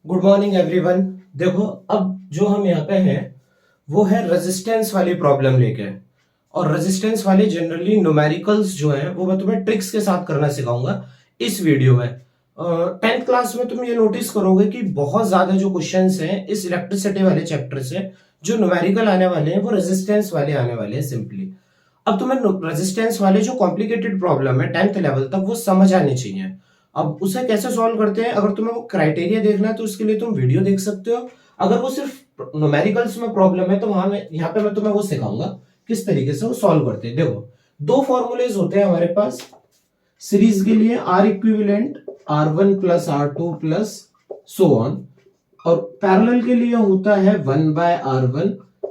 Good morning everyone. देखो, अब जो हम यहाँ पे हैं वो है रेजिस्टेंस वाली प्रॉब्लम लेके। और रेजिस्टेंस वाली जनरली न्यूमेरिकल्स जो है वो मैं तुम्हें ट्रिक्स के साथ करना सिखाऊंगा इस वीडियो में। 10th क्लास में तुम ये नोटिस करोगे कि बहुत ज्यादा जो क्वेश्चंस हैं इस इलेक्ट्रिसिटी वाले चैप्टर से जो न्यूमेरिकल आने वाले हैं वो रेजिस्टेंस वाले आने वाले हैं सिंपली। अब तुम्हें रेजिस्टेंस वाले जो कॉम्प्लिकेटेड प्रॉब्लम है 10th लेवल तक वो समझ आनी चाहिए। अब उसे कैसे सॉल्व करते हैं, अगर तुम्हें वो क्राइटेरिया देखना है तो उसके लिए तुम वीडियो देख सकते हो। अगर वो सिर्फ न्यूमेरिकल्स में प्रॉब्लम है तो वहां में यहाँ पे मैं तुम्हें वो सिखाऊंगा किस तरीके से वो सॉल्व करते हैं। देखो, दो फॉर्मूलेज होते हैं हमारे पास सीरीज के लिए, R equivalent R1 plus R2 plus so on, और पैरेलल के लिए होता है 1/R1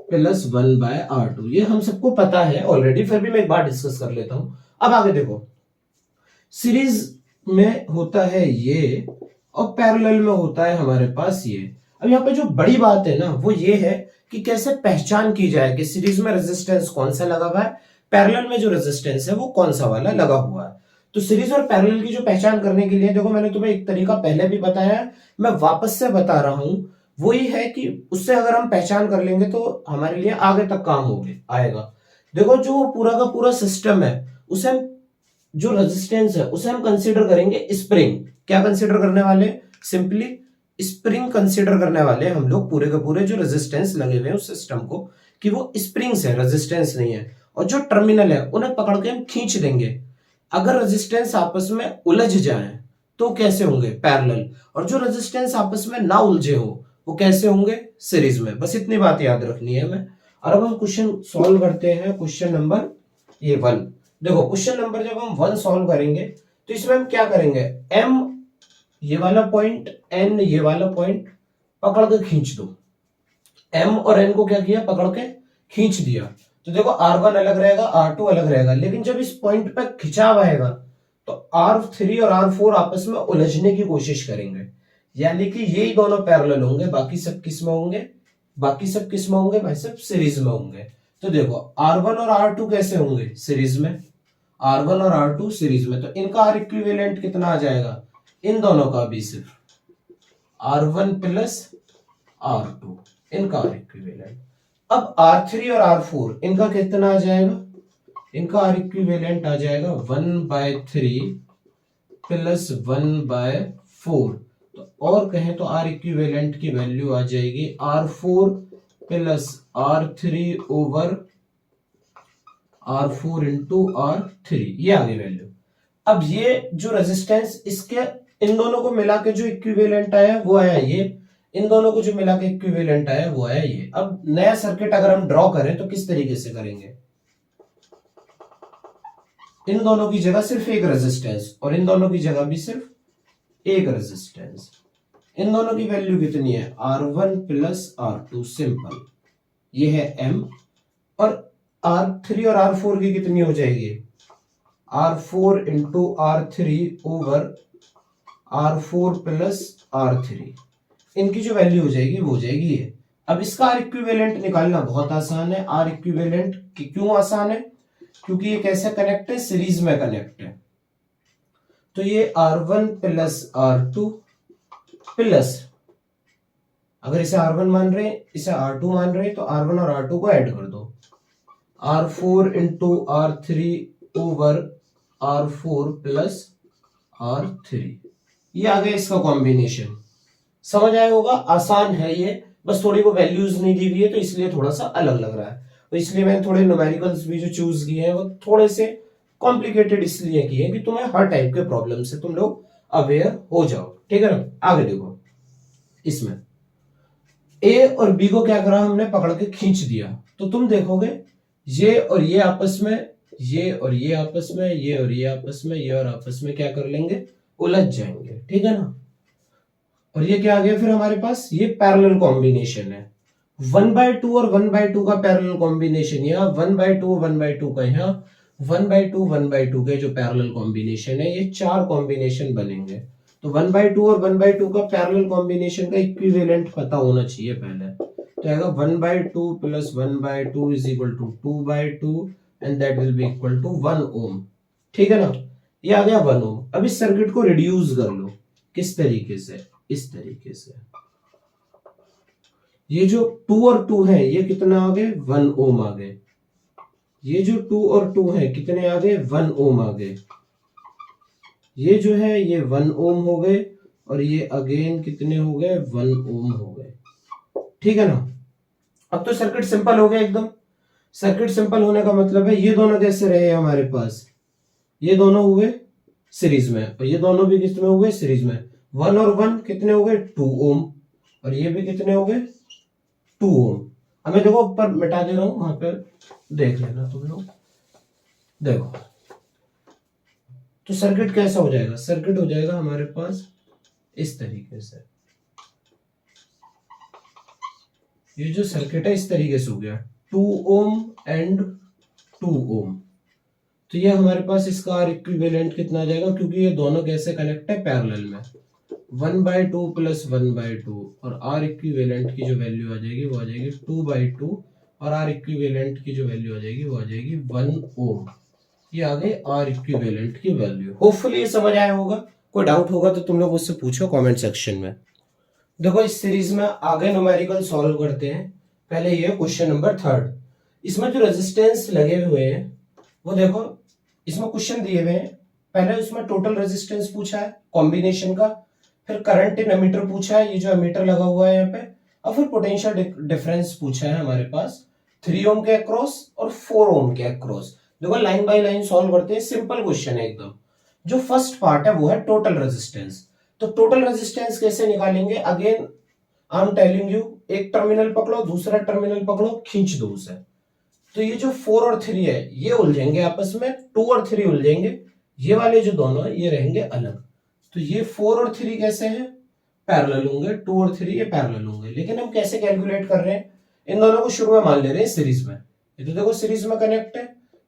प्लस 1/R2। ये हम सबको पता है ऑलरेडी, फिर भी मैं एक बार डिस्कस कर लेता हूं। अब आगे देखो, सीरीज में होता है ये और पैरेलल में होता है हमारे पास ये। अब यहाँ पे जो बड़ी बात है ना वो ये है कि कैसे पहचान की जाए कि सीरीज में रेजिस्टेंस कौन सा लगा हुआ है, पैरेलल में जो रेजिस्टेंस है वो कौन सा वाला लगा हुआ है। तो सीरीज और पैरेलल की जो पहचान करने के लिए देखो, मैंने तुम्हें एक तरीका पहले भी बताया है, मैं वापस से बता रहा हूं। वो ही है कि उससे अगर हम पहचान कर लेंगे तो हमारे लिए आगे तक काम हो आएगा। देखो, जो पूरा का पूरा सिस्टम है उसे हम, जो रेजिस्टेंस है उसे हम कंसीडर करेंगे स्प्रिंग। क्या कंसीडर करने वाले? सिंपली स्प्रिंग कंसीडर करने वाले हम लोग पूरे के पूरे जो रेजिस्टेंस लगे हुए हैं उस सिस्टम को, कि वो स्प्रिंग्स है, रेजिस्टेंस नहीं है। और जो टर्मिनल है उन्हें पकड़ के हम खींच देंगे। अगर रेजिस्टेंस आपस में उलझ जाए तो कैसे होंगे? पैरेलल। और जो रेजिस्टेंस आपस में ना उलझे हो वो कैसे होंगे? सीरीज में। बस इतनी बात याद रखनी है हमें। और अब हम क्वेश्चन सॉल्व करते हैं, क्वेश्चन नंबर ये 1। देखो, क्वेश्चन नंबर जब हम 1 सॉल्व करेंगे तो इसमें हम क्या करेंगे? m ये वाला पॉइंट, n ये वाला पॉइंट पकड़ के खींच दो। m और n को क्या किया? पकड़ के खींच दिया। तो देखो, R1 अलग रहेगा, R2 अलग रहेगा, लेकिन जब इस पॉइंट पे खिंचाव आएगा तो R3 और R4 आपस में उलझने की कोशिश करेंगे, यानी कि यही दोनों पैरेलल होंगे, बाकी सब किस में होंगे? बाकी सब किस में होंगे भाई? सब सीरीज में होंगे। तो देखो, R1 और R2 कैसे होंगे? सीरीज में। R1 और R2 सीरीज में, तो इनका R इक्विवेलेंट कितना आ जाएगा? इन दोनों का भी सिर्फ R1 प्लस R2, इनका R इक्विवेलेंट। अब R3 और R4 इनका कितना आ जाएगा? इनका R इक्विवेलेंट आ जाएगा 1/3 प्लस 1/4। तो और कहें तो R इक्विवेलेंट की वैल्यू आ जाएगी R4 plus R3 over R4 into R3। ये आ गई वैल्यू। अब ये जो रेजिस्टेंस, इसके इन दोनों को मिला के जो इक्विवेलेंट आया वो आया ये, इन दोनों को जो मिला के इक्विवेलेंट आया वो आया ये। अब नया सर्किट अगर हम ड्रॉ करें तो किस तरीके से करेंगे? इन दोनों की जगह सिर्फ एक रेजिस्टेंस और इन दोनों की जगह भी सिर्फ एक रेजिस्टेंस। इन दोनों की वैल्यू कितनी है? R1 plus R2, simple. ये है M। और R3 और R4 की कितनी हो जाएगी? R4 into R3 over R4 plus R3। इनकी जो वैल्यू हो जाएगी वो हो जाएगी ये। अब इसका R इक्विवेलेंट निकालना बहुत आसान है। R इक्विवेलेंट क्यों आसान है? क्योंकि ये कैसे कनेक्ट है? सीरीज में कनेक्ट है। तो ये R1 प्लस R2 प्लस, अगर इसे R1 मान रहे हैं, इसे R2 मान रहे हैं, तो R1 और R2 को ऐड कर दो। R4 into R3 over R4 plus R3। ये आ गया इसका कॉम्बिनेशन। समझ आया होगा, आसान है ये, बस थोड़ी वो वैल्यूज नहीं दी हुई है तो इसलिए थोड़ा सा अलग लग रहा है। तो इसलिए मैंने थोड़े न्यूमेरिकल्स भी जो चूज किए हैं वो थोड़े से कॉम्प्लिकेटेड इसलिए किए हैं कि तुम्हें हर टाइप के प्रॉब्लम से तुम लोग अवेयर हो जाओ। ठीक है ना? आगे देखो, इसमें ए और बी को क्या करा हमने? पकड़ के खींच दिया। तो तुम देखोगे ये और ये आपस में, ये और ये आपस में, ये और ये आपस में, ये और आपस में क्या कर लेंगे? उलझ जाएंगे। ठीक है ना? और ये क्या आ गया फिर हमारे पास? ये पैरेलल कॉम्बिनेशन है। 1/2 और 1/2 का पैरेलल कॉम्बिनेशन, यहाँ 1/2 1/2 का, यहाँ 1/2 1/2 के जो पैरेलल कॉम्बिनेशन है, ये 4 कॉम्बिनेशन बनेंगे। तो 1/2 और 1/2 का पैरेलल कॉम्बिनेशन का इक्विवेलेंट पता होना चाहिए पहले। तो आएगा 1/2 plus 1/2 is equal to 2/2 and that will be equal to 1 ohm. ठीक है ना? ये आ गया 1 ओम। अब इस सर्किट को रिड्यूस कर लो। किस तरीके से? इस तरीके से। ये जो 2 और 2 है ये कितना आ गए 1 ओम आ गए। ये जो 2 और 2 है कितने आ गए 1 ओम आ गए। ये जो है ये 1 ओम हो गए और ये अगेन कितने हो गए 1 ओम हो गए। ठीक है ना। अब तो सर्किट सिंपल हो गया एकदम। सर्किट सिंपल होने का मतलब है ये दोनों कैसे रहे हमारे पास, ये दोनों हुए सीरीज में और ये दोनों भी कितने हो गए सीरीज में। 1 और 1 कितने हो गए 2 ओम और ये भी कितने हो गए 2 ओम। अब मैं देखो ऊपर मिटा दे रहा हूं, वहां पे देख लेना तुम लोग। देखो तो सर्किट कैसा हो जाएगा, सर्किट हो जाएगा हमारे पास इस तरीके से। ये जो सर्किट है इस तरीके से हो गया 2 ओम एंड 2 ओम। तो ये हमारे पास इसका आर इक्विवेलेंट कितना आ जाएगा, क्योंकि ये दोनों कैसे कनेक्ट है पैरेलल में 1/2 + 1/2 और आर इक्विवेलेंट की जो वैल्यू आ जाएगी वो आ जाएगी 2/2 और आर इक्विवेलेंट की जो वैल्यू आ जाएगी वो आ जाएगी 1 ओम। ये आ गई आर इक्विवेलेंट की वैल्यू। होपफुली ये समझ आया होगा। कोई डाउट होगा तो तुम लोग मुझसे पूछो कमेंट सेक्शन में। देखो इस सीरीज में आगे न्यूमेरिकल सॉल्व करते हैं। पहले ये क्वेश्चन नंबर 3। इसमें जो रेजिस्टेंस लगे हुए हैं वो देखो, इसमें क्वेश्चन दिए हुए हैं। पहले उसमें टोटल रेजिस्टेंस पूछा है कॉम्बिनेशन का, फिर करंट इन एमीटर पूछा है, ये जो एमीटर लगा हुआ है यहाँ पे, और फिर पोटेंशियल डिफरेंस पूछा है हमारे पास 3 ओम के अक्रॉस और 4 ओम के अक्रॉस। देखो लाइन बाय लाइन सॉल्व करते हैं, सिंपल क्वेश्चन है एकदम। जो फर्स्ट पार्ट है वो है टोटल रेजिस्टेंस। तो टोटल रेजिस्टेंस कैसे निकालेंगे, again I am telling you, एक टर्मिनल पकड़ो दूसरा टर्मिनल पकड़ो खींच दो उसे। तो ये जो 4 और 3 है ये उलझेंगे आपस में, 2 और 3 उलझेंगे, ये वाले जो दोनों है ये रहेंगे अलग। तो ये 4 और 3 कैसे हैं पैरेलल होंगे, 2 और 3 ये पैरेलल होंगे। लेकिन हम कैसे कैलकुलेट कर रहे हैं, इन दोनों को शुरू में मान ले रहे हैं सीरीज में। ये तो देखो सीरीज में कनेक्ट है,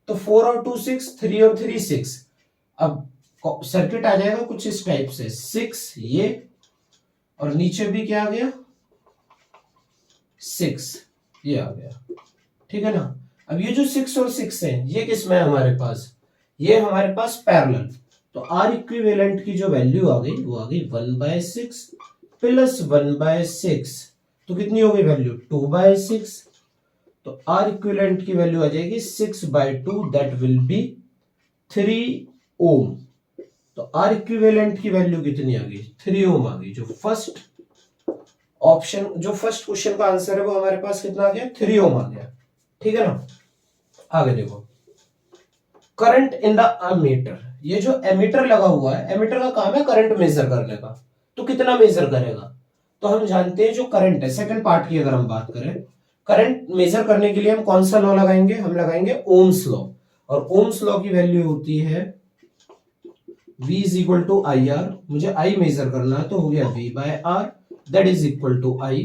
तो 4 और 2 6, 3 और 3 6। अब सर्किट आ जाएगा कुछ इस टाइप से, 6 ये और नीचे भी क्या आ गया 6 ये आ गया। ठीक है ना। अब ये जो 6 और 6 है ये किस में है हमारे पास, ये हमारे पास पैरेलल। तो आर इक्विवेलेंट की जो वैल्यू आ गई वो आ गई 1/6 + 1/6, तो कितनी हो गई वैल्यू 2/6। तो आर इक्विवेलेंट की वैल्यू आ जाएगी 6/2, दैट विल बी 3 ओम। तो आर इक्विवेलेंट की वैल्यू कितनी आ गई 3 ओम आ गई। जो फर्स्ट ऑप्शन, जो फर्स्ट क्वेश्चन का आंसर है वो हमारे पास कितना आ गया 3 ओम आ गया। ठीक है ना। आगे देखो करंट इन द एमीटर। ये जो एमीटर लगा हुआ है, एमीटर का काम है करंट मेजर करने का, तो कितना मेजर करेगा। तो हम जानते हैं जो करंट है, सेकंड पार्ट की अगर हम बात करें, करंट मेजर करने के लिए हम कौन सा लॉ लगाएंगे, हम लगाएंगे ओम्स लॉ। और ओम्स लॉ की वैल्यू होती है V = IR। मुझे I मेजर करना है तो हो गया V/R, that is equal to I।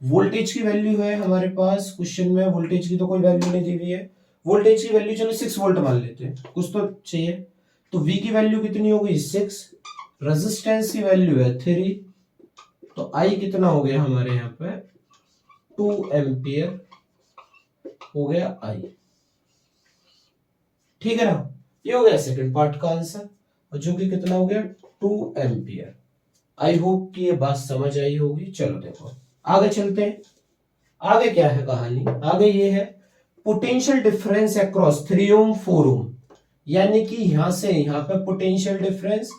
Voltage की वैल्यू है हमारे पास क्वेश्चन में, वोल्टेज की तो कोई वैल्यू नहीं दी हुई है। वोल्टेज की वैल्यू चलो 6 वोल्ट मान लेते हैं, कुछ तो चाहिए। तो V की वैल्यू कितनी हो गई 6, रेजिस्टेंस की वैल्यू है 3, तो I कितना हो गया हमारे यहाँ पे 2 एम्पियर हो गया I। ठीक है ना। ये हो गया सेकंड पार्ट का आंसर, और जो कि कितना हो गया 2 एम्पियर। आई होप कि ये बात समझ आई होगी। चलो देखो आगे चलते हैं। आगे क्या है कहानी, आगे ये है पोटेंशियल डिफरेंस अक्रॉस 3 ओम 4 ओम। यानी कि यहां से यहां पे पोटेंशियल डिफरेंस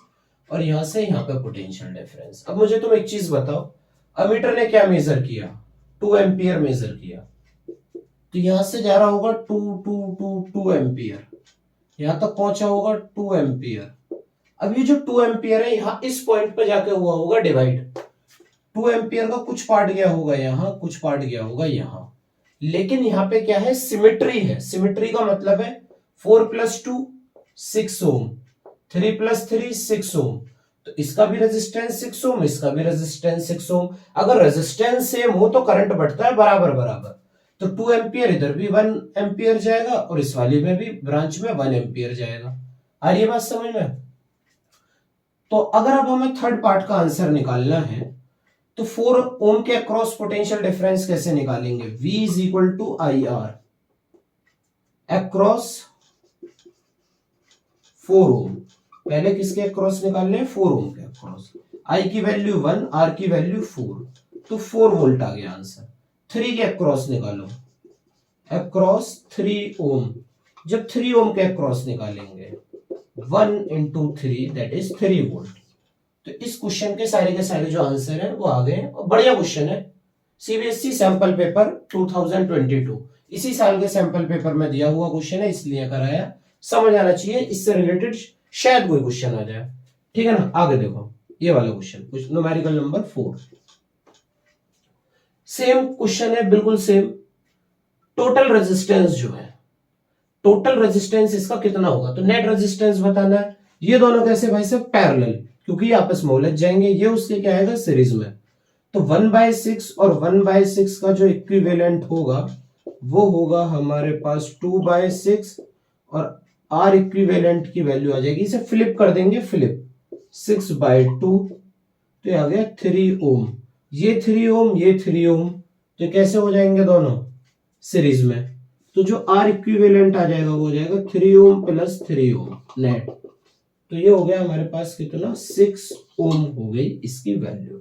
और यहां से यहां पे पोटेंशियल डिफरेंस। अब मुझे तुम एक चीज बताओ, अमीटर ने क्या मेजर किया 2 एम्पियर मेजर किया, तो यहां से जा रहा होगा 2 एम्पियर, यहां तक पहुंचा होगा 2 एम्पियर। अब ये जो 2 एम्पियर है यहाँ इस पॉइंट पे जाके हुआ होगा डिवाइड, 2 एम्पियर का कुछ पार्ट गया होगा यहाँ, कुछ पार्ट गया होगा यहाँ। लेकिन यहाँ पे क्या है सिमेट्री है। सिमेट्री का मतलब है 4 + 2 6 ओम, 3 + 3 6 ओम। तो इसका भी रेजिस्टेंस 6 ओम, इसका भी रेजिस्टेंस 6 ओम। अगर रेजिस्टेंस सेम हो तो करंट बढ़ता है बराबर बराबर। तो 2 एम्पियर इधर भी 1 एम्पियर जाएगा और इस वाली में भी ब्रांच में 1 एम्पियर जाएगा। आ रही है बात समझ में। तो अगर अब हमें थर्ड पार्ट का आंसर निकालना है तो 4 ओम के अक्रॉस पोटेंशियल डिफरेंस कैसे निकालेंगे, V = IR अक्रॉस 4 ओम। पहले किसके अक्रॉस निकालने हैं 4 ओम के अक्रॉस। I की वैल्यू 1, R की वैल्यू 4, तो 4 वोल्ट आ गया आंसर। 3 के अक्रॉस निकालो, अक्रॉस 3 ओम। जब 3 ओम के अक्रॉस निकालेंगे 1 into 3 दैट इज 3 वोल्ट। तो इस क्वेश्चन के सारे जो आंसर है वो आ गए और बढ़िया क्वेश्चन है। सीबीएसई सैंपल पेपर 2022 इसी साल के सैंपल पेपर में दिया हुआ क्वेश्चन है, इसलिए कराया। समझ आना चाहिए, इससे रिलेटेड शायद कोई क्वेश्चन आ जाए। ठीक है ना। आगे देखो ये वाला question, numerical number 4। Same question है, बिल्कुल सेम। टोटल रेजिस्टेंस जो है, टोटल रेजिस्टेंस इसका कितना होगा, तो नेट रेजिस्टेंस बताना है। ये दोनों कैसे भाई साहब, पैरेलल, क्योंकि आपस में उलझ जाएंगे। ये उसके क्या आएगा, सीरीज में। तो 1/6 और 1/6 का जो इक्विवेलेंट होगा वो होगा हमारे पास 2/6 और आर इक्विवेलेंट की वैल्यू आ जाएगी, इसे फ्लिप कर देंगे, फ्लिप 6/2। तो ये आ गया 3 ओम। ये 3 ओम, ये 3 ओम, तो कैसे हो जाएंगे दोनों, सीरीज में। तो जो आर इक्विवेलेंट आ जाएगा वो हो जाएगा 3 ओम प्लस 3 ओम नेट। तो ये हो गया हमारे पास कितना, 6 ओम हो गई इसकी वैल्यू।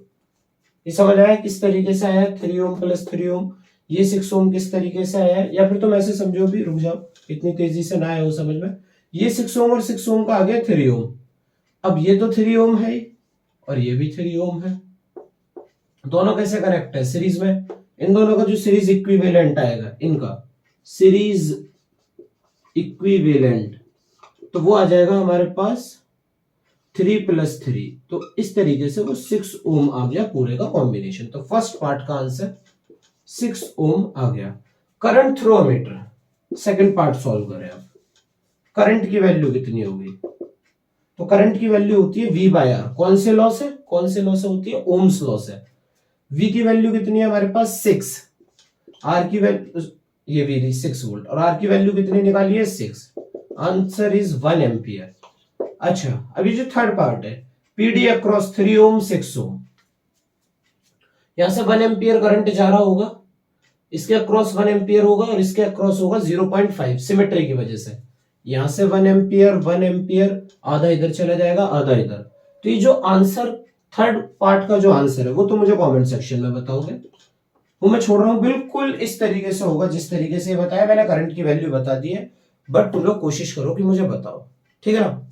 ये समझ आया किस तरीके से आया, 3 ओम प्लस 3 ओम। ये 6 ओम किस तरीके से आया, या फिर तुम ऐसे समझो भी, रुक जाओ इतनी तेजी से ना आए हो समझ में। ये 6 ओम और 6 ओम का आ गया 3 ओम। अब ये तो 3 ओम है और ये भी 3 ओम है, दोनों कैसे कनेक्ट है, सीरीज में। इन दोनों का जो सीरीज इक्विवेलेंट आएगा, इनका सीरीज इक्विवेलेंट, तो वो आ जाएगा हमारे पास 3 + 3। तो इस तरीके से वो 6 ओम आ गया पूरे का कॉम्बिनेशन। तो फर्स्ट पार्ट का आंसर 6 ओम आ गया। Current through ammeter, second part solve करें आप। करंट की वैल्यू कितनी होगी, तो करंट की वैल्यू होती है V/R। कौन से लॉ से, कौन से लॉ से होती है, ओम्स लॉ से। V की वैल्यू कितनी है हमारे पास 6, R की वैल्यू, ये V 6 वोल्ट, और R की वैल्यू कितनी निकाली है 6। Answer is 1 ampere. अच्छा, अभी जो थर्ड पार्ट है, PD अक्रॉस 3 ओम 6 ओम, यहां से 1 एम्पियर करंट जा रहा होगा, इसके अक्रॉस 1 एम्पियर होगा और इसके अक्रॉस होगा 0.5, सिमेट्री की वजह से। यहां से 1 एम्पियर 1 एम्पियर, आधा इधर चला जाएगा आधा इधर। तो ये जो आंसर, थर्ड पार्ट का जो आंसर है वो तो मुझे कमेंट सेक्शन में बताओगे। वो मैं छोड़ रहा हूं, बिल्कुल इस तरीके से होगा जिस तरीके से बताया मैंने। करंट की वैल्यू बता दी है, बट तुम लोग कोशिश करो कि मुझे बताओ, ठीक है ना।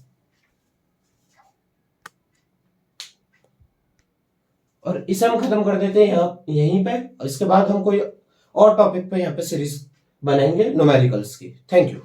और इसे हम खत्म कर देते हैं यहाँ यहीं पे, और इसके बाद हम कोई और टॉपिक पे यहाँ पे सीरीज बनाएंगे न्यूमेरिकल्स की। Thank you.